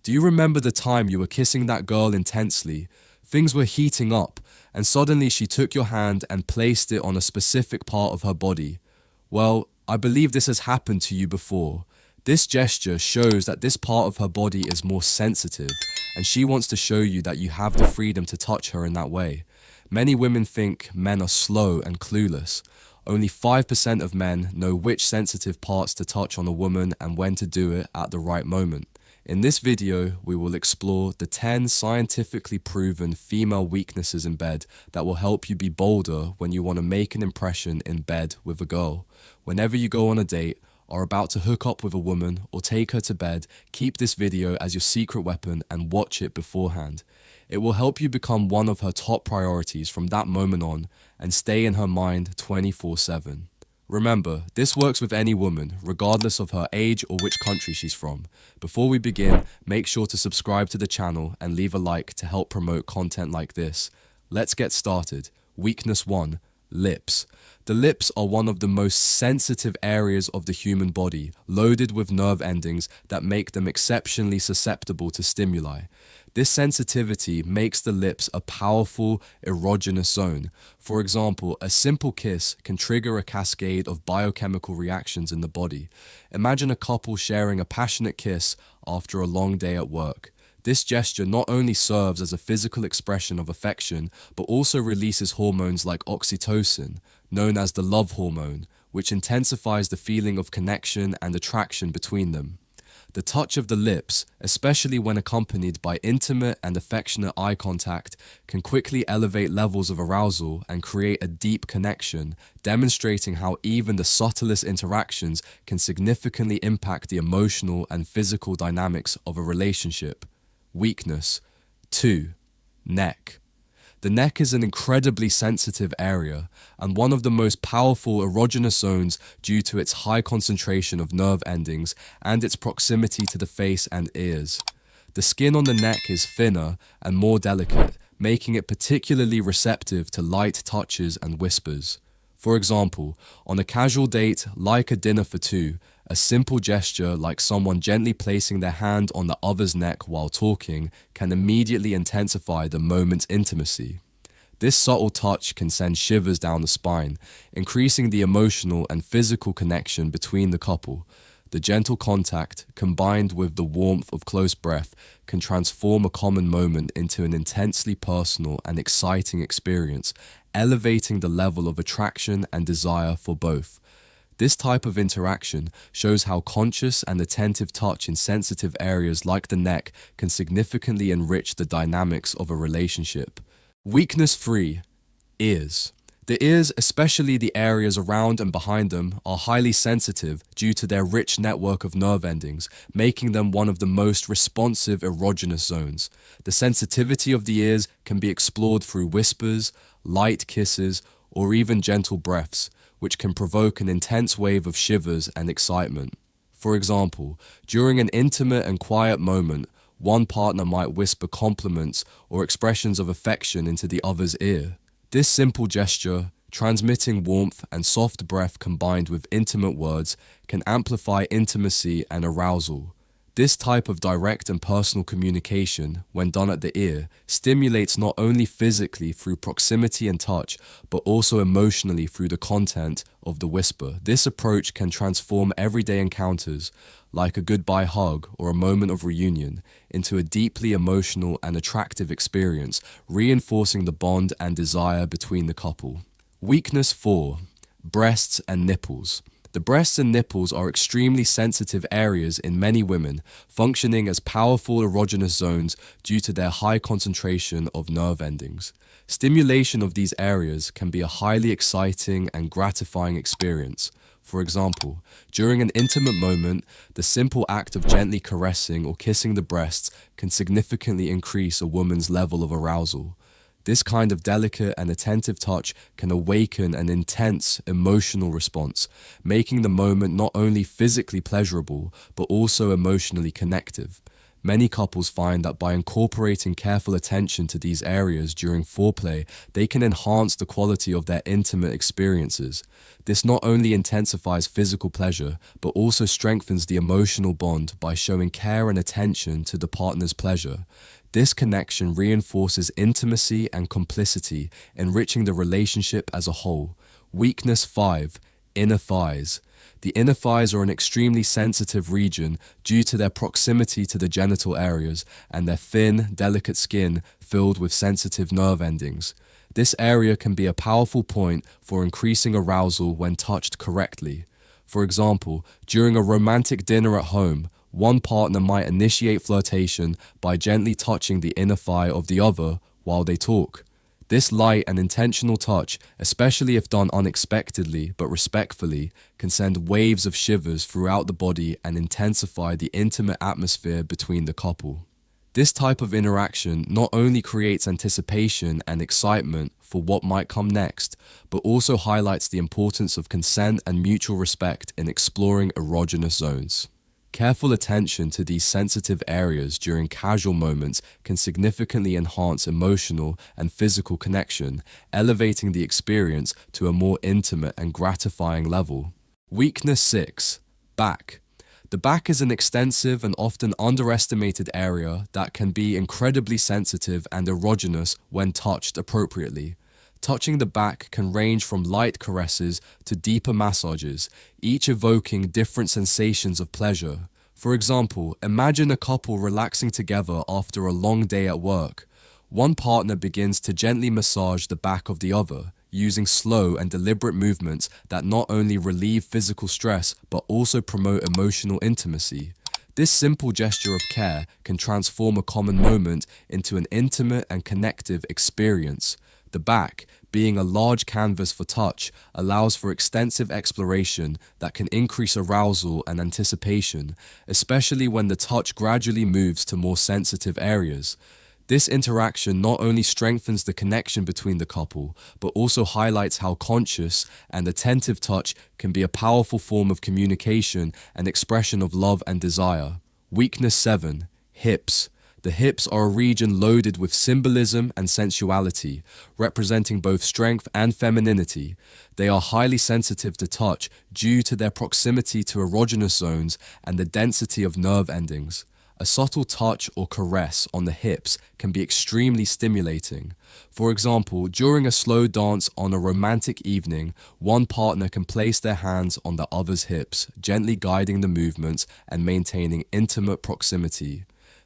Do you remember the time you were kissing that girl intensely? Things were heating up, and suddenly she took your hand and placed it on a specific part of her body. Well, I believe this has happened to you before. This gesture shows that this part of her body is more sensitive, and she wants to show you that you have the freedom to touch her in that way. Many women think men are slow and clueless. Only 5% of men know which sensitive parts to touch on a woman and when to do it at the right moment. In this video, we will explore the 10 scientifically proven female weaknesses in bed that will help you be bolder when you want to make an impression in bed with a girl. Whenever you go on a date, are about to hook up with a woman or take her to bed, keep this video as your secret weapon and watch it beforehand. It will help you become one of her top priorities from that moment on and stay in her mind 24/7. Remember, this works with any woman, regardless of her age or which country she's from. Before we begin, make sure to subscribe to the channel and leave a like to help promote content like this. Let's get started. Weakness 1. Lips. The lips are one of the most sensitive areas of the human body, loaded with nerve endings that make them exceptionally susceptible to stimuli. This sensitivity makes the lips a powerful erogenous zone. For example, a simple kiss can trigger a cascade of biochemical reactions in the body. Imagine a couple sharing a passionate kiss after a long day at work. This gesture not only serves as a physical expression of affection, but also releases hormones like oxytocin, known as the love hormone, which intensifies the feeling of connection and attraction between them. The touch of the lips, especially when accompanied by intimate and affectionate eye contact, can quickly elevate levels of arousal and create a deep connection, demonstrating how even the subtlest interactions can significantly impact the emotional and physical dynamics of a relationship. Weakness 2. Neck. The neck is an incredibly sensitive area and one of the most powerful erogenous zones due to its high concentration of nerve endings and its proximity to the face and ears. The skin on the neck is thinner and more delicate, making it particularly receptive to light touches and whispers. For example, on a casual date like a dinner for two, a simple gesture like someone gently placing their hand on the other's neck while talking can immediately intensify the moment's intimacy. This subtle touch can send shivers down the spine, increasing the emotional and physical connection between the couple. The gentle contact, combined with the warmth of close breath, can transform a common moment into an intensely personal and exciting experience, elevating the level of attraction and desire for both. This type of interaction shows how conscious and attentive touch in sensitive areas like the neck can significantly enrich the dynamics of a relationship. Weakness 3. Ears. The ears, especially the areas around and behind them, are highly sensitive due to their rich network of nerve endings, making them one of the most responsive erogenous zones. The sensitivity of the ears can be explored through whispers, light kisses, or even gentle breaths, which can provoke an intense wave of shivers and excitement. For example, during an intimate and quiet moment, one partner might whisper compliments or expressions of affection into the other's ear. This simple gesture, transmitting warmth and soft breath combined with intimate words, can amplify intimacy and arousal. This type of direct and personal communication, when done at the ear, stimulates not only physically through proximity and touch, but also emotionally through the content of the whisper. This approach can transform everyday encounters, like a goodbye hug or a moment of reunion, into a deeply emotional and attractive experience, reinforcing the bond and desire between the couple. Weakness 4. Breasts and nipples. The breasts and nipples are extremely sensitive areas in many women, functioning as powerful erogenous zones due to their high concentration of nerve endings. Stimulation of these areas can be a highly exciting and gratifying experience. For example, during an intimate moment, the simple act of gently caressing or kissing the breasts can significantly increase a woman's level of arousal. This kind of delicate and attentive touch can awaken an intense emotional response, making the moment not only physically pleasurable, but also emotionally connective. Many couples find that by incorporating careful attention to these areas during foreplay, they can enhance the quality of their intimate experiences. This not only intensifies physical pleasure, but also strengthens the emotional bond by showing care and attention to the partner's pleasure. This connection reinforces intimacy and complicity, enriching the relationship as a whole. Weakness 5. Inner thighs. The inner thighs are an extremely sensitive region due to their proximity to the genital areas and their thin, delicate skin filled with sensitive nerve endings. This area can be a powerful point for increasing arousal when touched correctly. For example, during a romantic dinner at home, one partner might initiate flirtation by gently touching the inner thigh of the other while they talk. This light and intentional touch, especially if done unexpectedly but respectfully, can send waves of shivers throughout the body and intensify the intimate atmosphere between the couple. This type of interaction not only creates anticipation and excitement for what might come next, but also highlights the importance of consent and mutual respect in exploring erogenous zones. Careful attention to these sensitive areas during casual moments can significantly enhance emotional and physical connection, elevating the experience to a more intimate and gratifying level. Weakness 6. Back. The back is an extensive and often underestimated area that can be incredibly sensitive and erogenous when touched appropriately. Touching the back can range from light caresses to deeper massages, each evoking different sensations of pleasure. For example, imagine a couple relaxing together after a long day at work. One partner begins to gently massage the back of the other, using slow and deliberate movements that not only relieve physical stress but also promote emotional intimacy. This simple gesture of care can transform a common moment into an intimate and connective experience. The back, being a large canvas for touch, allows for extensive exploration that can increase arousal and anticipation, especially when the touch gradually moves to more sensitive areas. This interaction not only strengthens the connection between the couple, but also highlights how conscious and attentive touch can be a powerful form of communication and expression of love and desire. Weakness 7. Hips. The hips are a region loaded with symbolism and sensuality, representing both strength and femininity. They are highly sensitive to touch due to their proximity to erogenous zones and the density of nerve endings. A subtle touch or caress on the hips can be extremely stimulating. For example, during a slow dance on a romantic evening, one partner can place their hands on the other's hips, gently guiding the movements and maintaining intimate proximity.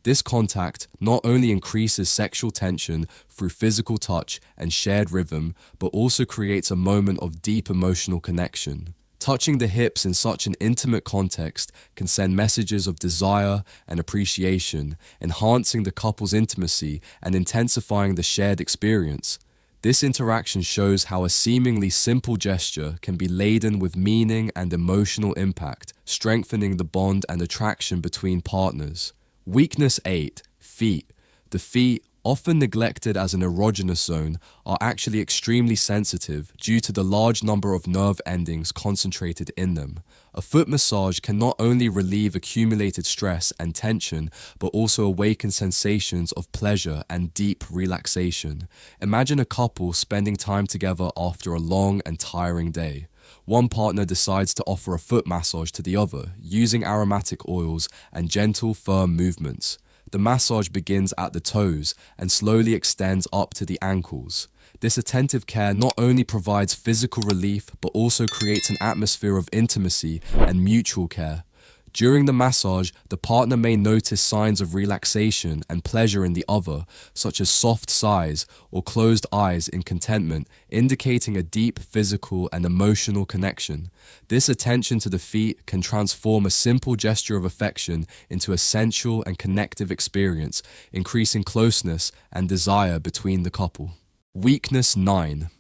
This contact not only increases sexual tension through physical touch and shared rhythm, but also creates a moment of deep emotional connection. Touching the hips in such an intimate context can send messages of desire and appreciation, enhancing the couple's intimacy and intensifying the shared experience. This interaction shows how a seemingly simple gesture can be laden with meaning and emotional impact, strengthening the bond and attraction between partners. Weakness 8. Feet. The feet, often neglected as an erogenous zone, are actually extremely sensitive due to the large number of nerve endings concentrated in them. A foot massage can not only relieve accumulated stress and tension, but also awaken sensations of pleasure and deep relaxation. Imagine a couple spending time together after a long and tiring day. One partner decides to offer a foot massage to the other, using aromatic oils and gentle, firm movements. The massage begins at the toes and slowly extends up to the ankles. This attentive care not only provides physical relief, but also creates an atmosphere of intimacy and mutual care. During the massage, the partner may notice signs of relaxation and pleasure in the other, such as soft sighs or closed eyes in contentment, indicating a deep physical and emotional connection. This attention to the feet can transform a simple gesture of affection into a sensual and connective experience, increasing closeness and desire between the couple. Weakness 9.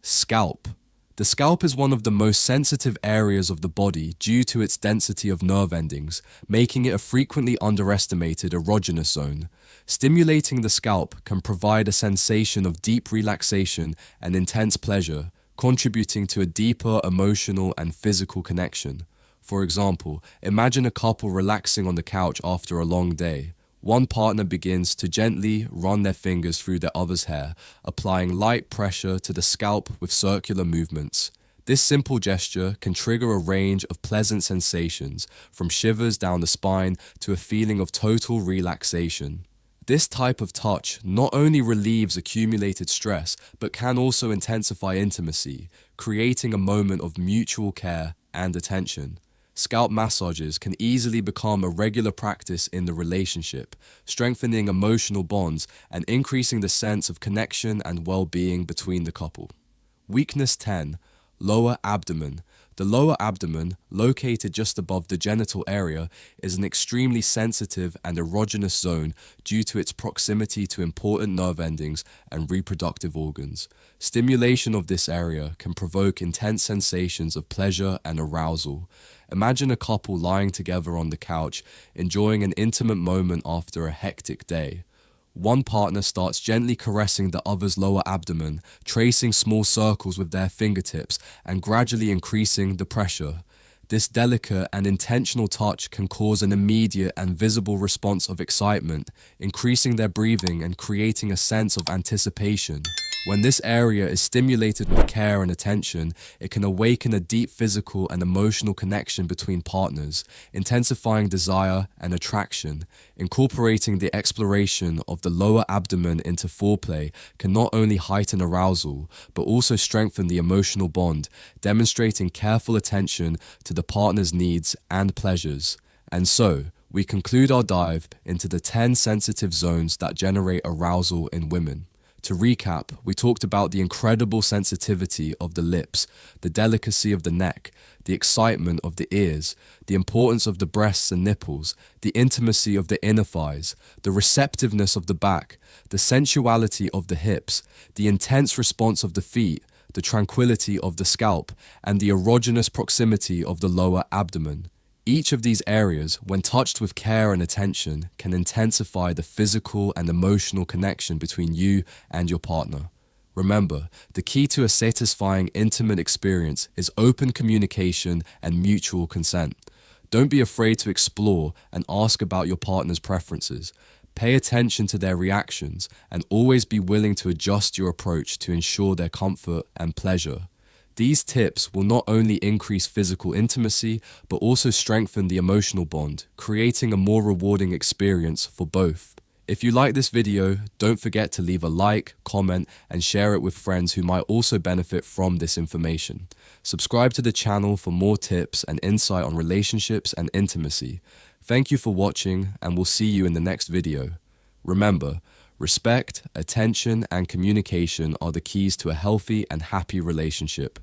Scalp. The scalp is one of the most sensitive areas of the body due to its density of nerve endings, making it a frequently underestimated erogenous zone. Stimulating the scalp can provide a sensation of deep relaxation and intense pleasure, contributing to a deeper emotional and physical connection. For example, imagine a couple relaxing on the couch after a long day. One partner begins to gently run their fingers through the other's hair, applying light pressure to the scalp with circular movements. This simple gesture can trigger a range of pleasant sensations, from shivers down the spine to a feeling of total relaxation. This type of touch not only relieves accumulated stress, but can also intensify intimacy, creating a moment of mutual care and attention. Scalp massages can easily become a regular practice in the relationship, strengthening emotional bonds and increasing the sense of connection and well-being between the couple. Weakness 10. Lower abdomen. The lower abdomen, located just above the genital area, is an extremely sensitive and erogenous zone due to its proximity to important nerve endings and reproductive organs. Stimulation of this area can provoke intense sensations of pleasure and arousal. Imagine a couple lying together on the couch, enjoying an intimate moment after a hectic day. One partner starts gently caressing the other's lower abdomen, tracing small circles with their fingertips and gradually increasing the pressure. This delicate and intentional touch can cause an immediate and visible response of excitement, increasing their breathing and creating a sense of anticipation. When this area is stimulated with care and attention, it can awaken a deep physical and emotional connection between partners, intensifying desire and attraction. Incorporating the exploration of the lower abdomen into foreplay can not only heighten arousal, but also strengthen the emotional bond, demonstrating careful attention to the partner's needs and pleasures. And so, we conclude our dive into the 10 sensitive zones that generate arousal in women. To recap, we talked about the incredible sensitivity of the lips, the delicacy of the neck, the excitement of the ears, the importance of the breasts and nipples, the intimacy of the inner thighs, the receptiveness of the back, the sensuality of the hips, the intense response of the feet, the tranquility of the scalp, and the erogenous proximity of the lower abdomen. Each of these areas, when touched with care and attention, can intensify the physical and emotional connection between you and your partner. Remember, the key to a satisfying, intimate experience is open communication and mutual consent. Don't be afraid to explore and ask about your partner's preferences. Pay attention to their reactions and always be willing to adjust your approach to ensure their comfort and pleasure. These tips will not only increase physical intimacy, but also strengthen the emotional bond, creating a more rewarding experience for both. If you like this video, don't forget to leave a like, comment, and share it with friends who might also benefit from this information. Subscribe to the channel for more tips and insight on relationships and intimacy. Thank you for watching, and we'll see you in the next video. Remember, respect, attention, and communication are the keys to a healthy and happy relationship.